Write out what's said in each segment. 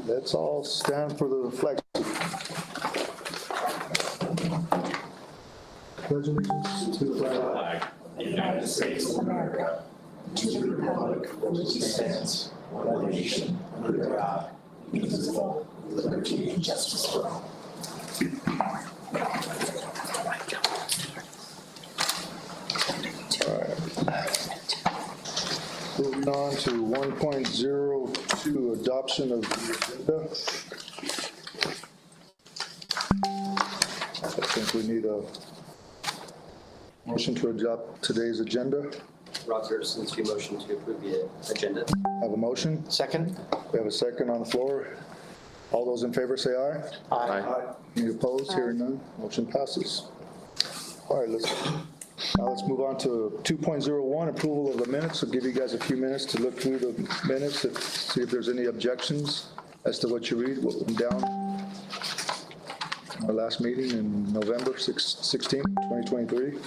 Let's all stand for the flag. Pledge allegiance to the flag of the United States of America, to the republic for which it stands, one nation, under God, indivisible, with liberty and justice for all. Moving on to 1.02, adoption of the agenda. I think we need a motion to adopt today's agenda. Rob Gerstenski, motion to approve the agenda. Have a motion? Second? We have a second on the floor. All those in favor say aye. Aye. Any opposed? Hearing none, motion passes. All right, now let's move on to 2.01, approval of the minutes. I'll give you guys a few minutes to look through the minutes, see if there's any objections as to what you read, what went down our last meeting in November 16, 2023.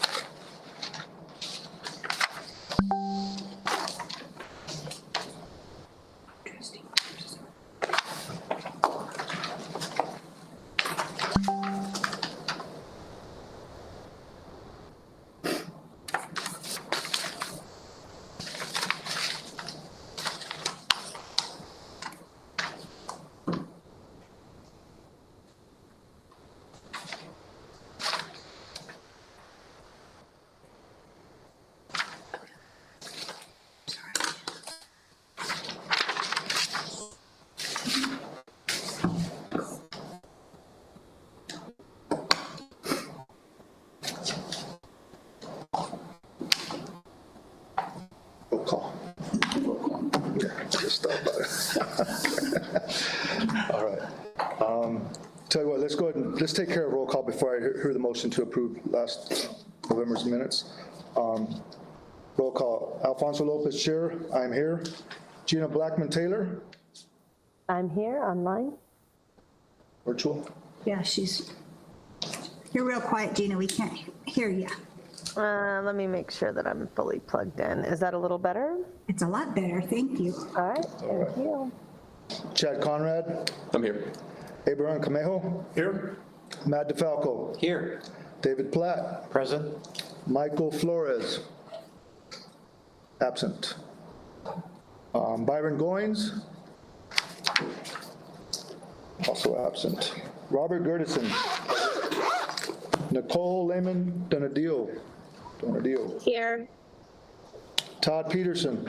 Call. Just stop by. All right. Tell you what, let's go ahead and let's take care of roll call before I hear the motion to approve last November's minutes. Roll call. Alfonso Lopez, Chair. I'm here. Gina Blackman Taylor. I'm here online. Virtual. Yeah, you're real quiet, Gina. We can't hear you. Let me make sure that I'm fully plugged in. Is that a little better? It's a lot better. Thank you. All right, thank you. Chad Conrad. I'm here. Abraham Camejo. Here. Matt DeFalco. Here. David Platt. Present. Michael Flores. Absent. Byron Goins. Also absent. Robert Gertison. Nicole Lehman Donadillo. Here. Todd Peterson.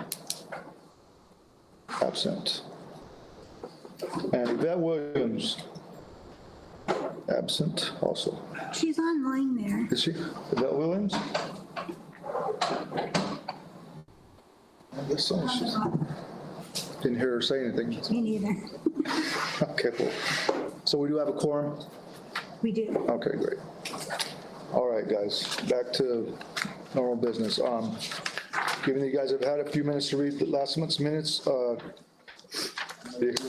Absent. And Yvette Williams. Absent also. She's online there. Is she? Yvette Williams? I guess so. She's, didn't hear her say anything. Me neither. Okay, cool. So we do have a quorum? We do. Okay, great. All right, guys, back to normal business. Given that you guys have had a few minutes to read the last month's minutes, the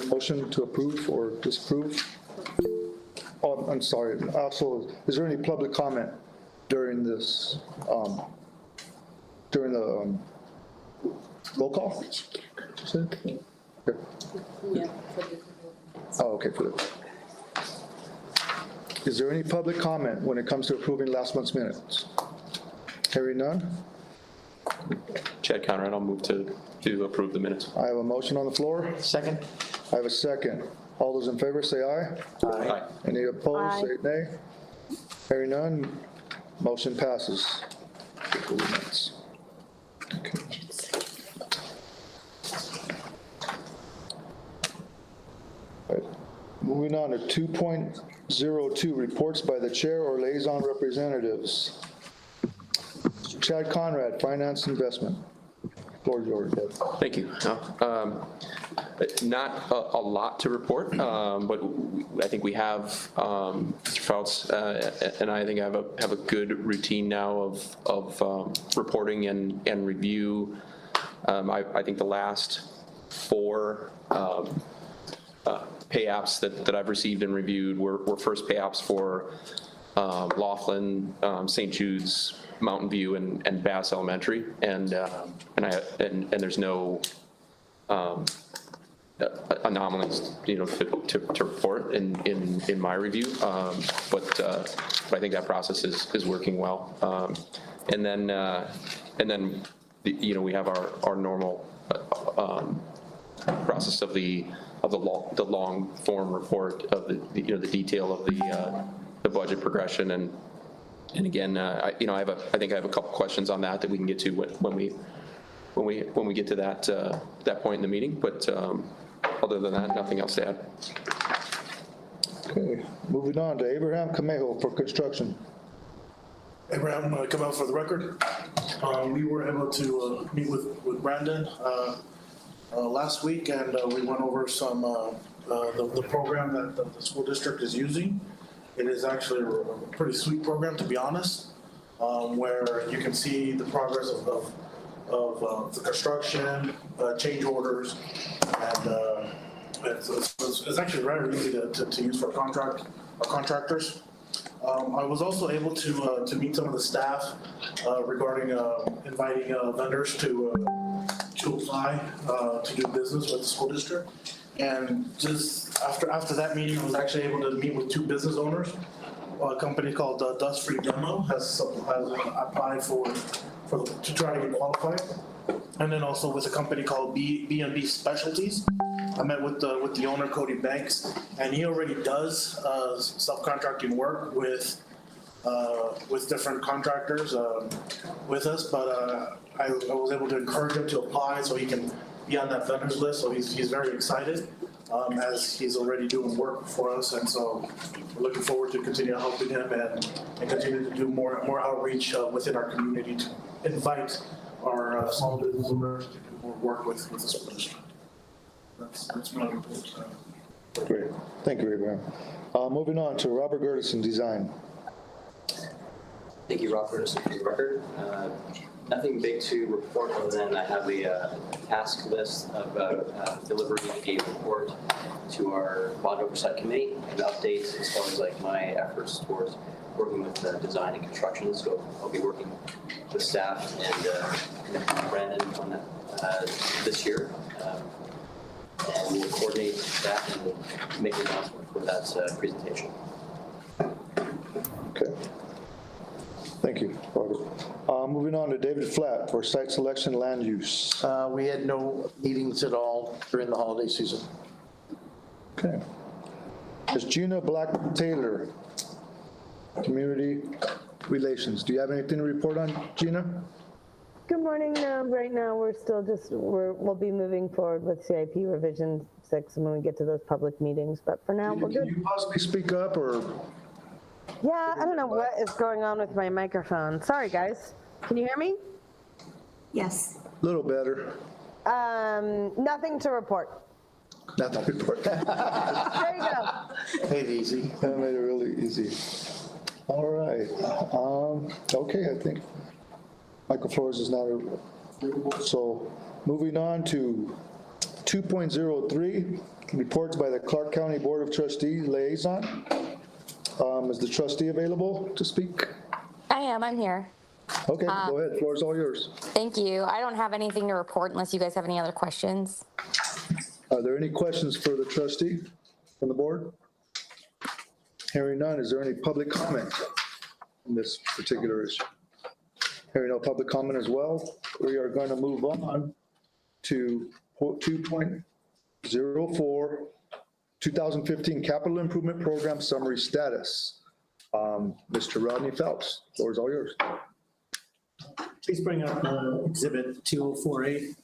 motion to approve or disapprove? Oh, I'm sorry. Also, is there any public comment during this, during the roll call? Okay. Oh, okay, for the. Is there any public comment when it comes to approving last month's minutes? Hearing none, Chad Conrad, I'll move to approve the minutes. I have a motion on the floor. Second? I have a second. All those in favor say aye. Aye. Any opposed, Aye. say nay. Hearing none, motion passes. Approve the minutes. Okay. All right. Moving on to 2.02, reports by the chair or liaison representatives. Chad Conrad, Finance Investment. Floor is yours, Ed. Thank you. Not a lot to report, but I think we have, Mr. Fouts and I think have a good routine now of reporting and review. I think the last 4 pay apps that I've received and reviewed were first pay apps for Laughlin, St. Jude's, Mountain View, and Bass Elementary, and there's no anomalies, to report in my review. But I think that process is working well. And then we have our normal process of the long form report of the detail of the budget progression. And again, I think I have a couple questions on that we can get to when we get to that point in the meeting. But other than that, nothing else to add. Okay, moving on to Abraham Camejo for construction. Abraham, come out for the record. We were able to meet with Brandon last week, and we went over some the program that the school district is using. It is actually a pretty sweet program, to be honest, where you can see the progress of the construction, change orders, and it's actually very easy to use for contractors. I was also able to meet some of the staff regarding inviting vendors to apply to do business with the school district. And just after that meeting, I was actually able to meet with two business owners. A company called Dust Free Demo has applied to try to get qualified, and then also with a company called B&B Specialties. I met with the owner, Cody Banks, and he already does subcontracting work with different contractors with us. But I was able to encourage him to apply so he can be on that vendors list. So he's very excited as he's already doing work for us, and so we're looking forward to continue helping him and continue to do more outreach within our community to invite our small business owners to do more work with the school district. That's my report. Great, thank you, Abraham. Moving on to Robert Gertison, Design. Thank you, Rob Gertison, for the record. Nothing big to report other than I have a task list about delivering a report to our bond oversight committee and updates as far as like my efforts towards working with design and construction. So I'll be working with staff and Brandon on that this year. And we'll coordinate that and we'll make an announcement for that presentation. Okay. Thank you, Robert. Moving on to David Flatt for site selection land use. We had no meetings at all during the holiday season. Okay. Ms. Gina Black-Taylor, Community Relations. Do you have anything to report on, Gina? Good morning. Right now, we'll be moving forward with CIP revision 6 when we get to those public meetings. But for now, we're good. Can you possibly speak up or? Yeah, I don't know what is going on with my microphone. Sorry, guys. Can you hear me? Yes. A little better. Nothing to report. Nothing to report. There you go. Made it easy. That made it really easy. All right. Okay, I think Michael Flores is not available. So moving on to 2.03, reports by the Clark County Board of Trustees liaison. Is the trustee available to speak? I am. I'm here. Okay, go ahead. Floor is all yours. Thank you. I don't have anything to report unless you guys have any other questions. Are there any questions for the trustee from the board? Hearing none, is there any public comment on this particular issue? Hearing no public comment as well, we are going to move on to 2.04, 2015 Capital Improvement Program Summary Status. Mr. Rodney Phelps, floor is all yours. Please bring up Exhibit 2048.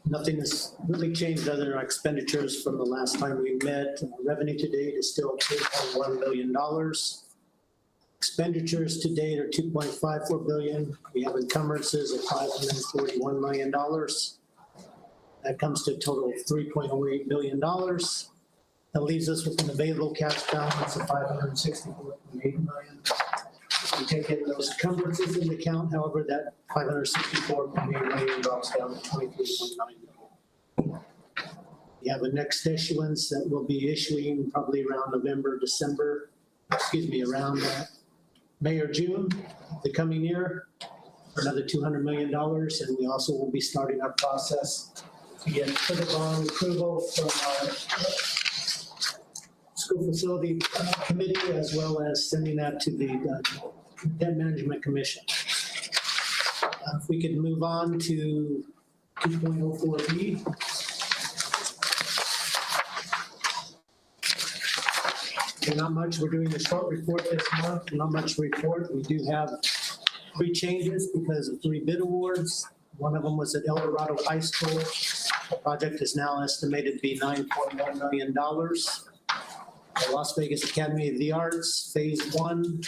Nothing has really changed other than our expenditures from the last time we met. Revenue to date is still $2.1 million. Expenditures to date are 2.54 billion. We have encumbrances of $541 million. That comes to a total of $3.08 billion. That leaves us with an available cash balance of $564.8 million. If we take in those encumbrances into account, however, that $564.8 million drops down to $23.9 million. We have a next issuance that we'll be issuing probably around around May or June the coming year for another $200 million. And we also will be starting our process to get further bond approval from our school facility committee, as well as sending that to the debt management commission. If we could move on to 2.04B. Okay, not much. We're doing a short report this month. Not much report. We do have 3 changes because of 3 bid awards. One of them was at El Dorado High School. The project is now estimated to be $9.1 million. The Las Vegas Academy of the Arts, Phase 1.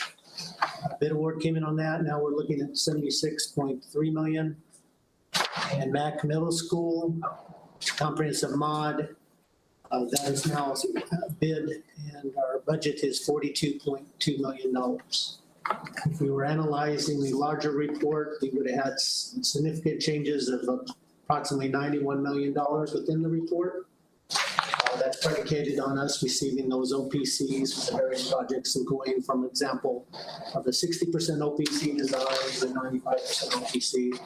Bid award came in on that. Now we're looking at $76.3 million. And Mac Middle School, comprehensive mod, that is now bid, and our budget is $42.2 million. If we were analyzing the larger report, we would have had significant changes of approximately $91 million within the report. That's predicated on us receiving those OPCs for the various projects and going from example of the 60% OPC design to the 95% OPC.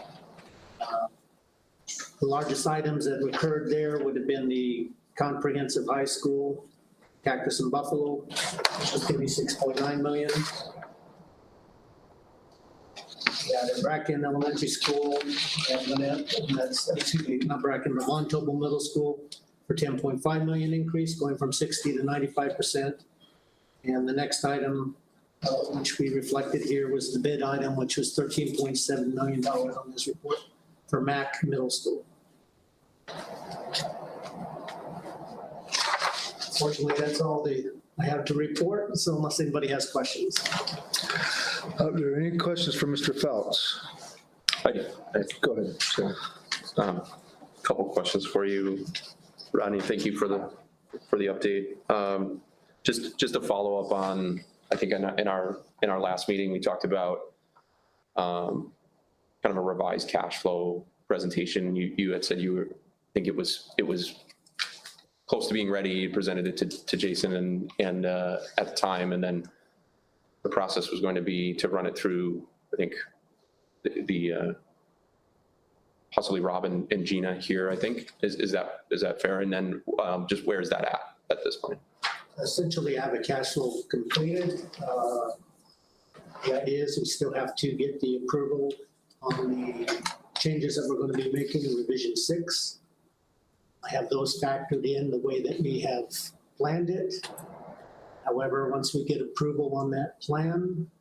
The largest items that occurred there would have been the comprehensive high school, Cactus and Buffalo, which was $36.9 million. Yeah, the Bracken Elementary School, and that's, excuse me, not Bracken, but Von Tobel Middle School for $10.5 million increase, going from 60 to 95%. And the next item, which we reflected here, was the bid item, which was $13.7 million on this report for Mac Middle School. Fortunately, that's all I have to report, so unless anybody has questions. Are there any questions for Mr. Phelps? Go ahead, sir. Couple questions for you, Ronnie. Thank you for the update. Just to follow up on, I think in our last meeting, we talked about kind of a revised cash flow presentation. You had said I think it was close to being ready. You presented it to Jason and at the time, and then the process was going to be to run it through, I think, the possibly Rob and Gina here, I think. Is that fair? And then just where is that at this point? Essentially, I have a cash flow completed. The idea is we still have to get the approval on the changes that we're going to be making in revision 6. I have those factored in the way that we have planned it. However, once we get approval on that plan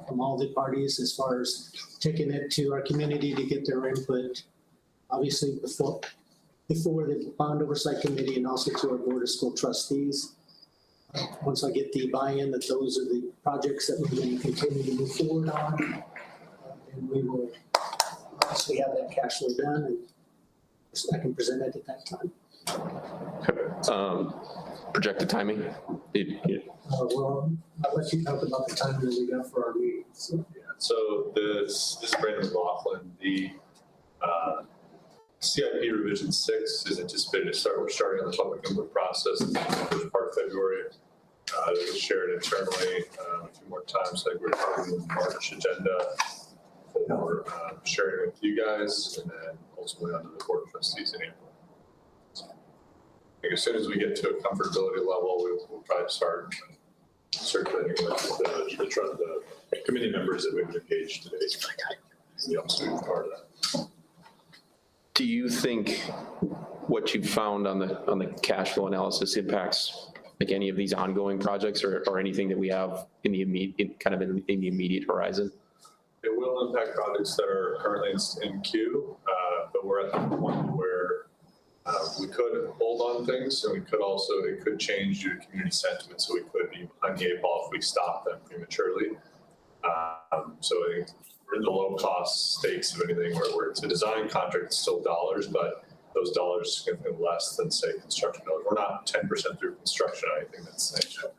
from all the parties, as far as taking it to our community to get their input, obviously before the Bond Oversight Committee and also to our Board of School Trustees. Once I get the buy-in that those are the projects that we're going to continue to move forward on, and we will obviously have that cash flow done, and I can present it at that time. Projected timing? Well, I'll let you talk about the timing that we got for our meeting. So. Yeah, so this is Brandon McLaughlin. The CIP revision 6 is anticipated to start. We're starting on the public input process in the first part of February. It was shared internally a few more times. Like we're targeting the March agenda for sharing with you guys, and then ultimately onto the Board of Trustees in April. I think as soon as we get to a comfortability level, we'll probably start circulating with the committee members that we've engaged today. And the upstream part of that. Do you think what you found on the cash flow analysis impacts like any of these ongoing projects or anything that we have in the immediate horizon? It will impact projects that are currently in queue, but we're at the point where we could hold on things, and it could change due to community sentiment, so we could be behind the 8 ball if we stop them prematurely. So I think we're in the low cost states of anything where it's a design contract, it's still dollars, but those dollars are significantly less than, say, construction dollars. We're not 10% through construction or anything that's sanctioned.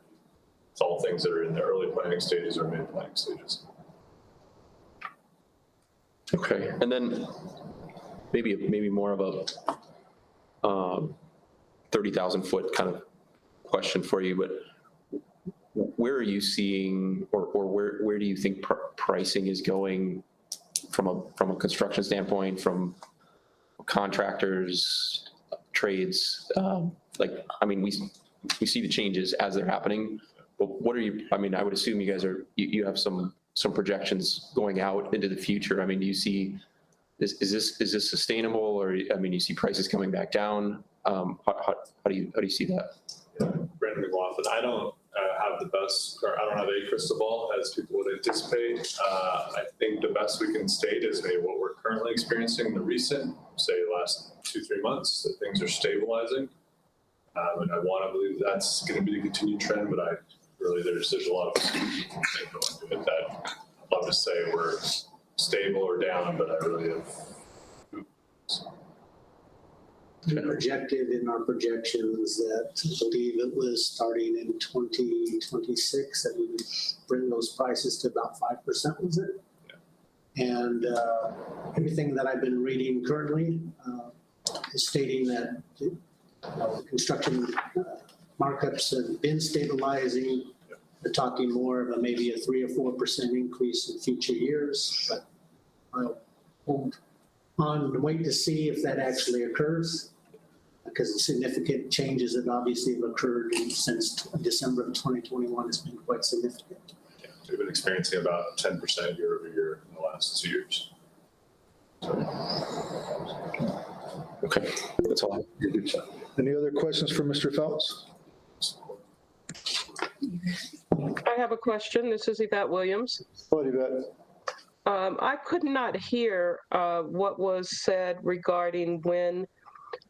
It's all things that are in the early planning stages or mid planning stages. Okay, and then maybe more of a 30,000 foot kind of question for you, but where are you seeing, or where do you think pricing is going from a construction standpoint, from contractors, trades? Like, I mean, we see the changes as they're happening, but what are you, I mean, I would assume you guys you have some projections going out into the future. I mean, do you see, is this sustainable, or, I mean, you see prices coming back down? How do you see that? Brandon McLaughlin, I don't have the best, or I don't have a crystal ball as people would anticipate. I think the best we can state is maybe what we're currently experiencing in the recent, say, last 2-3 months, that things are stabilizing. And I want to believe that's going to be the continued trend, but there's a lot of things going into it that I'd love to say we're stable or down, but I really have. We projected in our projections that I believe it was starting in 2026 that we would bring those prices to about 5%, was it? Yeah. And everything that I've been reading currently is stating that the construction markups have been stabilizing. Yeah. They're talking more of maybe a 3 or 4% increase in future years, but I'll hold on and wait to see if that actually occurs, because the significant changes that obviously have occurred since December of 2021 has been quite significant. Yeah, we've been experiencing about 10% year over year in the last 2 years. Okay, that's all. Any other questions for Mr. Phelps? I have a question. This is Yvette Williams. What, Yvette? I could not hear what was said regarding when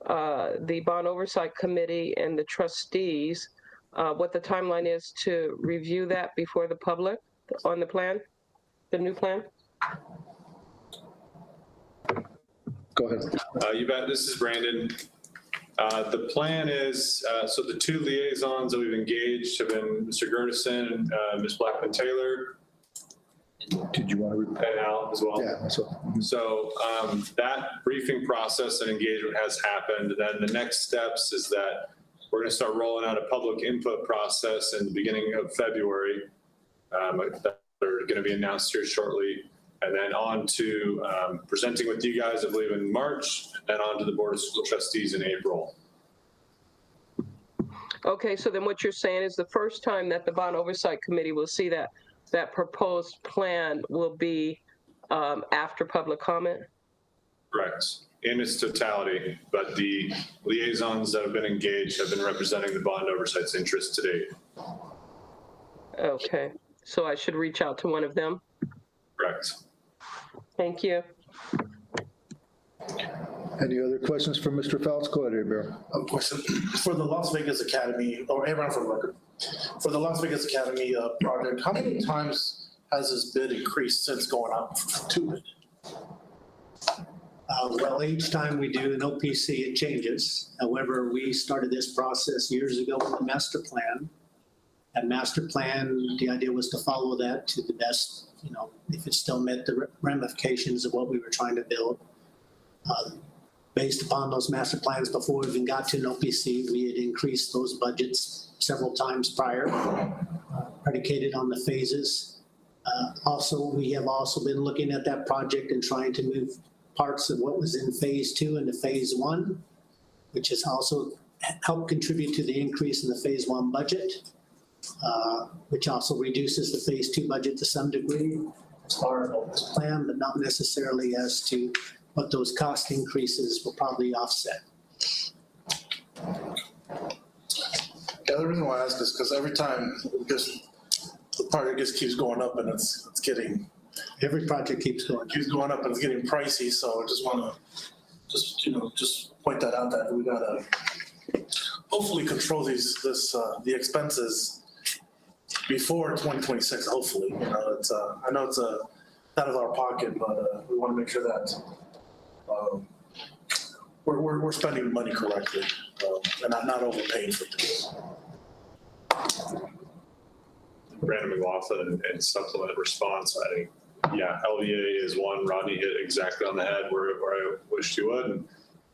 the Bond Oversight Committee and the trustees, what the timeline is to review that before the public on the plan, the new plan. Go ahead. You bet. This is Brandon. The plan is, so the 2 liaisons that we've engaged have been Mr. Gurnison and Ms. Blackman-Taylor. Did you want to repeat? And Al as well. Yeah, that's all. So that briefing process and engagement has happened. Then the next steps is that we're going to start rolling out a public input process in the beginning of February. That are going to be announced here shortly. And then on to presenting with you guys, I believe, in March, and then on to the Board of School Trustees in April. Okay, so then what you're saying is the first time that the Bond Oversight Committee will see that proposed plan will be after public comment? Correct, in its totality, but the liaisons that have been engaged have been representing the Bond Oversight's interests to date. Okay, so I should reach out to one of them? Correct. Thank you. Any other questions for Mr. Phelps? Go ahead, Bear. A question for the Las Vegas Academy, or everyone for the record. For the Las Vegas Academy project, how many times has this bid increased since going out to bid? Well, each time we do an OPC, it changes. However, we started this process years ago with the master plan. That master plan, the idea was to follow that to the best, if it still met the ramifications of what we were trying to build. Based upon those master plans, before we even got to an OPC, we had increased those budgets several times prior, predicated on the phases. We have also been looking at that project and trying to move parts of what was in phase 2 into phase 1, which has also helped contribute to the increase in the phase 1 budget, which also reduces the phase 2 budget to some degree as far as this plan, but not necessarily as to what those cost increases will probably offset. Yeah, the reason why I ask is because every time, the project just keeps going up and it's getting. Every project keeps going up and it's getting pricey, so I just want to just point that out, that we gotta hopefully control the expenses before 2026, hopefully. You know, it's, I know it's out of our pocket, but we want to make sure that we're spending money correctly and not overpaying for things. Brandon McLaughlin and supplement response, I think, yeah, LVA is one. Rodney hit exactly on the head where I wished he would. And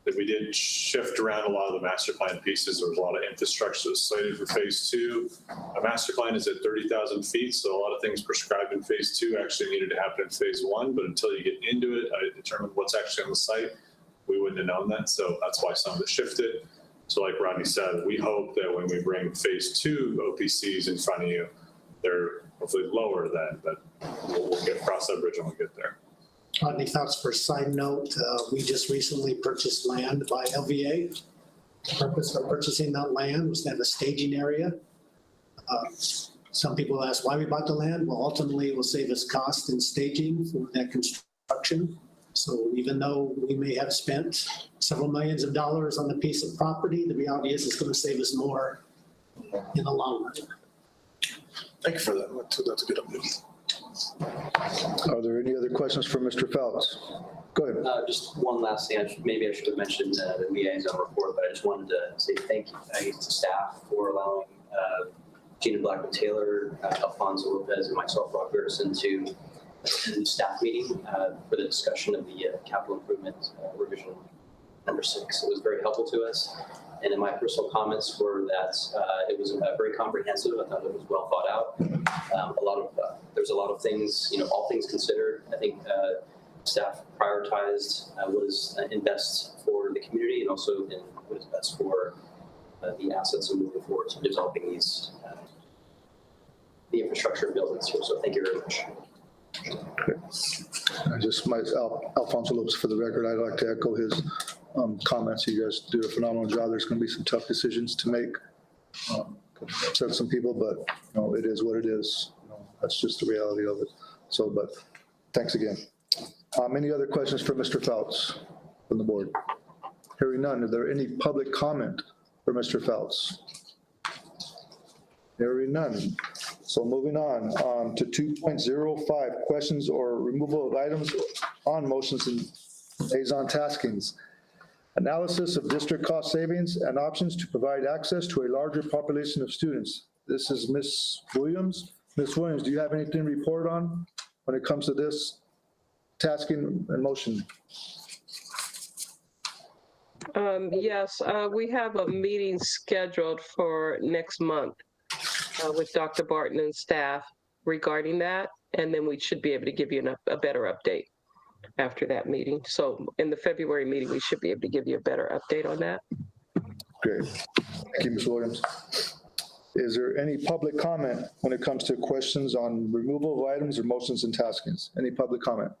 that we did shift around a lot of the master plan pieces. There was a lot of infrastructure that was slated for phase 2. A master plan is at 30,000 feet, so a lot of things prescribed in phase 2 actually needed to happen in phase 1. But until you get into it, I determined what's actually on the site. We wouldn't have known that, so that's why some of it shifted. So like Rodney said, we hope that when we bring phase 2 OPCs in front of you, they're hopefully lower then, but we'll get across that bridge when we get there. Any thoughts for a side note? We just recently purchased land by LVA. The purpose of purchasing that land was to have a staging area. Some people ask why we bought the land. Well, ultimately it will save us cost in staging for that construction. So even though we may have spent several millions of dollars on a piece of property, the reality is it's going to save us more in the long run. Thank you for that. That's a good update. Are there any other questions for Mr. Phelps? Go ahead. Just one last thing. Maybe I should have mentioned the liaison report, but I just wanted to say thank you to staff for allowing Gina Blackman-Taylor, Alfonso Lopez, and myself, Rob Gerson, to attend the staff meeting for the discussion of the capital improvement revision number 6. It was very helpful to us. And in my personal comments were that it was very comprehensive. I thought it was well thought out. There's a lot of things, all things considered. I think staff prioritized what is best for the community and also in what is best for the assets and moving forward to developing these the infrastructure buildings here. So thank you very much. Alfonso Lopez, for the record, I'd like to echo his comments. You guys do a phenomenal job. There's going to be some tough decisions to make. Upset some people, but it is what it is. That's just the reality of it. So, but thanks again. Any other questions for Mr. Phelps from the board? Hearing none, are there any public comment for Mr. Phelps? Hearing none. So moving on to 2.05, questions or removal of items on motions and liaison taskings. Analysis of district cost savings and options to provide access to a larger population of students. This is Ms. Williams. Ms. Williams, do you have anything to report on when it comes to this tasking and motion? Yes, we have a meeting scheduled for next month with Dr. Barton and staff regarding that, and then we should be able to give you a better update after that meeting. So in the February meeting, we should be able to give you a better update on that. Great. Thank you, Ms. Williams. Is there any public comment when it comes to questions on removal of items or motions and taskings? Any public comment?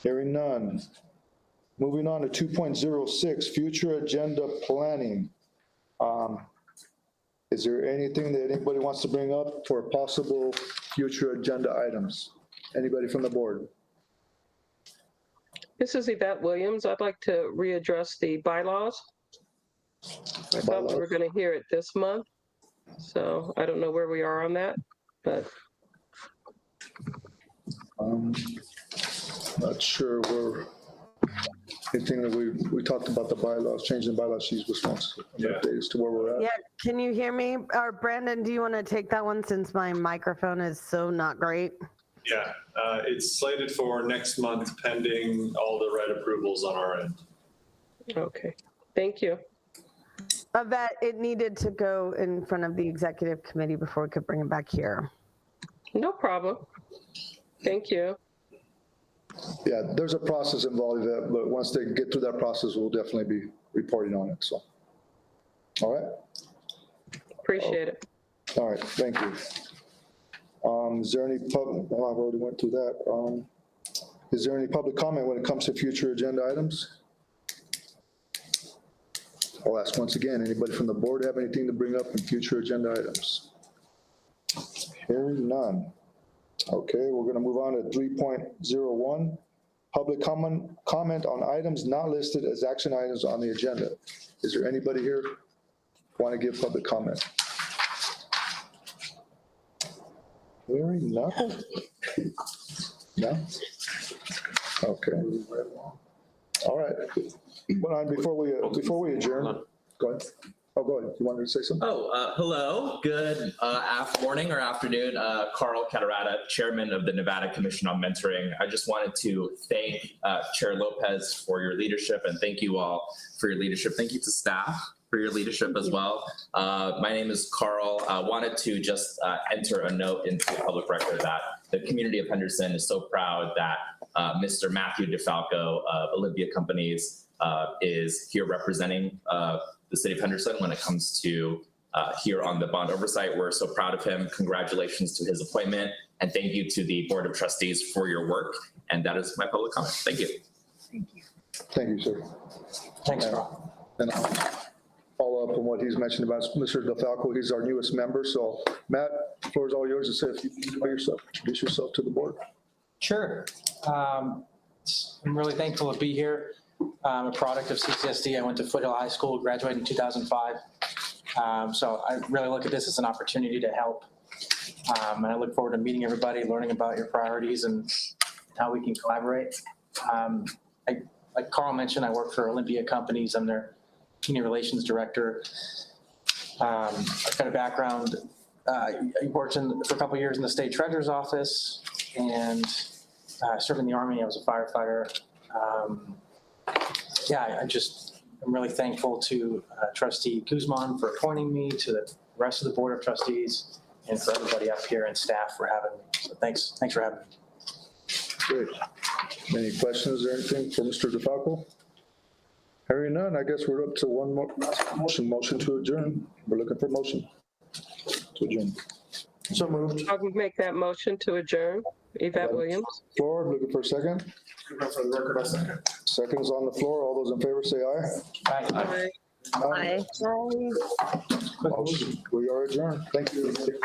Hearing none. Moving on to 2.06, future agenda planning. Is there anything that anybody wants to bring up for possible future agenda items? Anybody from the board? This is Yvette Williams. I'd like to readdress the bylaws. I thought we were going to hear it this month, so I don't know where we are on that, but. Not sure where, anything that we talked about the bylaws, changing the bylaws, she's responsible. Updates to where we're at. Yeah, can you hear me? Or Brandon, do you want to take that one since my microphone is so not great? Yeah, it's slated for next month pending all the right approvals on our end. Okay, thank you. That it needed to go in front of the executive committee before we could bring it back here. No problem. Thank you. Yeah, there's a process involved with that, but once they get through that process, we'll definitely be reporting on it, so. All right. Appreciate it. All right, thank you. Is there any public, well, I've already went through that. Is there any public comment when it comes to future agenda items? I'll ask once again, anybody from the board have anything to bring up in future agenda items? Hearing none. Okay, we're going to move on to 3.01, public comment on items not listed as action items on the agenda. Is there anybody here who want to give public comment? Hearing none? No? Okay. All right. Well, before we adjourn, go ahead. Oh, go ahead. You wanted to say something? Hello. Good morning or afternoon. Carl Catarata, Chairman of the Nevada Commission on Mentoring. I just wanted to thank Chair Lopez for your leadership, and thank you all for your leadership. Thank you to staff for your leadership as well. My name is Carl. I wanted to just enter a note into the public record that the community of Henderson is so proud that Mr. Matthew DeFalco of Olympia Companies is here representing the city of Henderson when it comes to here on the bond oversight. We're so proud of him. Congratulations to his appointment, and thank you to the Board of Trustees for your work. And that is my public comment. Thank you. Thank you, sir. Thanks, Carl. And I'll follow up on what he's mentioned about Mr. DeFalco. He's our newest member. So Matt, the floor is all yours to say if you can know yourself, introduce yourself to the board. Sure. I'm really thankful to be here. I'm a product of CCSD. I went to Foothill High School, graduated in 2005. So I really look at this as an opportunity to help. And I look forward to meeting everybody, learning about your priorities and how we can collaborate. Like Carl mentioned, I work for Olympia Companies. I'm their Community Relations Director. I've got a background, I worked for a couple of years in the State Treasurer's Office and served in the Army. I was a firefighter. I'm really thankful to Trustee Guzman for appointing me, to the rest of the Board of Trustees, and for everybody up here and staff for having me. So thanks for having me. Great. Any questions or anything for Mr. DeFalco? Hearing none, I guess we're up to one more motion to adjourn. We're looking for motion to adjourn. So moved. I would make that motion to adjourn. Yvette Williams. Floor, looking for a second. For the record, I second. Seconds on the floor. All those in favor say aye. Aye. Aye. We are adjourned. Thank you, everybody.